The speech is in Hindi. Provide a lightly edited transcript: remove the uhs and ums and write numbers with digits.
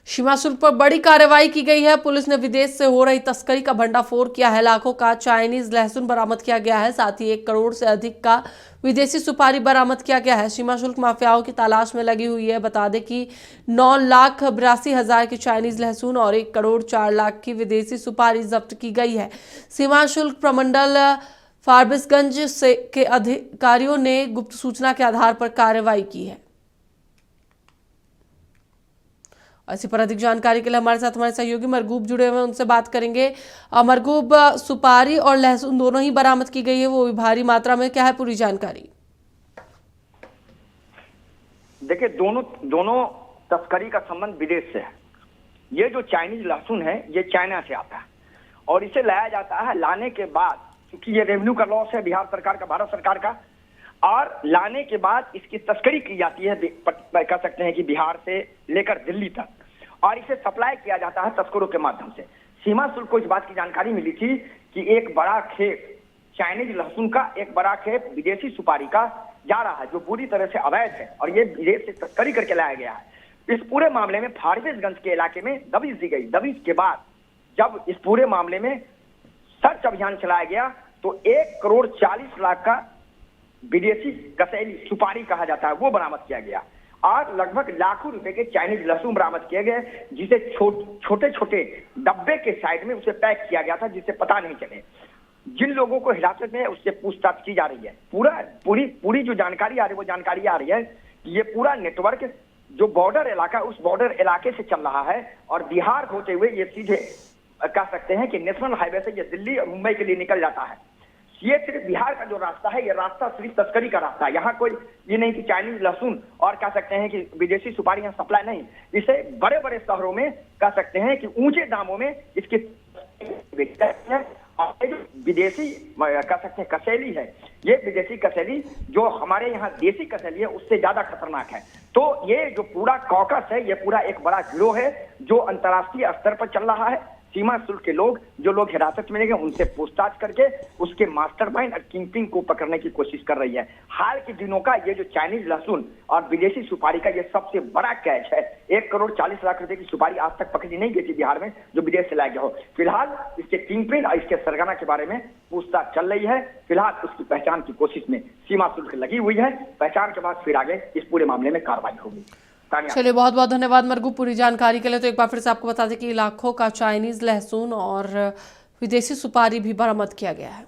सीमा शुल्क पर बड़ी कार्रवाई की गई है। पुलिस ने विदेश से हो रही तस्करी का भंडाफोड़ किया है। लाखों का चाइनीज लहसुन बरामद किया गया है। साथ ही 1 करोड़ से अधिक का विदेशी सुपारी बरामद किया गया है। सीमा शुल्क माफियाओं की तलाश में लगी हुई है। बता दें कि 9,82,000 की चाइनीज लहसुन और 1 करोड़ 4 लाख की विदेशी सुपारी जब्त की गई है। सीमा शुल्क प्रमंडल फारबिसगंज से के अधिकारियों ने गुप्त सूचना के आधार पर कार्रवाई की है। इसी पर अधिक जानकारी के लिए हमारे साथ हमारे सहयोगी मरगूब जुड़े हुए हैं, उनसे बात करेंगे। मरगूब, सुपारी और लहसुन दोनों ही बरामद की गई है, वो भी भारी मात्रा में, क्या है पूरी जानकारी? देखिए, दोनों तस्करी का संबंध विदेश से है। ये जो चाइनीज लहसुन है ये चाइना से आता है और इसे लाया जाता है। लाने के बाद, क्योंकि ये रेवेन्यू का लॉस है बिहार सरकार का, भारत सरकार का, और लाने के बाद इसकी तस्करी की जाती है, कह सकते हैं कि बिहार से लेकर दिल्ली तक, और इसे सप्लाई किया जाता है तस्करों के माध्यम से। सीमा शुल्क को इस बात की जानकारी मिली थी कि एक बड़ा खेप चाइनीज लहसुन का, एक बड़ा खेप विदेशी सुपारी का जा रहा है जो पूरी तरह से अवैध है और ये विदेश से तस्करी करके लाया गया है। इस पूरे मामले में फारबिसगंज के इलाके में दबिश दी गई। दबिश के बाद जब इस पूरे मामले में सर्च अभियान चलाया गया तो 1 करोड़ 40 लाख का विदेशी कसैली सुपारी कहा जाता है वो बरामद किया गया और लगभग लाखों रुपए के चाइनीज लहसुन बरामद किए गए, जिसे छोटे छोटे डब्बे के साइड में उसे पैक किया गया था जिससे पता नहीं चले। जिन लोगों को हिरासत में है उससे पूछताछ की जा रही है। पूरी जो जानकारी आ रही है वो जानकारी आ रही है कि ये पूरा नेटवर्क जो बॉर्डर इलाका, उस बॉर्डर इलाके से चल रहा है और बिहार होते हुए ये सीधे कह सकते हैं कि नेशनल हाईवे से ये दिल्ली और मुंबई के लिए निकल जाता है। ये सिर्फ बिहार का जो रास्ता है, ये रास्ता सिर्फ तस्करी का रास्ता है। यहाँ कोई ये नहीं कि चाइनीज लहसुन और कह सकते हैं कि विदेशी सुपारी यहाँ सप्लाई नहीं, इसे बड़े बड़े शहरों में कह सकते हैं कि ऊंचे दामों में इसकी और जो विदेशी कह सकते हैं कसैली है, ये विदेशी कसैली जो हमारे यहाँ देसी कसैली है उससे ज्यादा खतरनाक है। तो ये जो पूरा कॉकस है, ये पूरा एक बड़ा गिरोह है जो अंतर्राष्ट्रीय स्तर पर चल रहा है। सीमा शुल्क के लोग, जो लोग हिरासत में लेंगे, उनसे पूछताछ करके उसके मास्टरमाइंड और किंगपिन को पकड़ने की कोशिश कर रही है। हाल के दिनों का ये जो चाइनीज लहसुन और विदेशी सुपारी का ये सबसे बड़ा कैच है। 1 करोड़ 40 लाख रुपए की सुपारी आज तक पकड़ी नहीं गई थी बिहार में जो विदेश से लाया गया हो। फिलहाल इसके किंगपिन और इसके सरगना के बारे में पूछताछ चल रही है। फिलहाल उसकी पहचान की कोशिश में सीमा शुल्क लगी हुई है। पहचान के बाद फिर आगे इस पूरे मामले में कार्रवाई होगी। चलिए, बहुत बहुत धन्यवाद मरगूब पूरी जानकारी के लिए। तो एक बार फिर से आपको बता दें कि लाखों का चाइनीज लहसुन और विदेशी सुपारी भी बरामद किया गया है।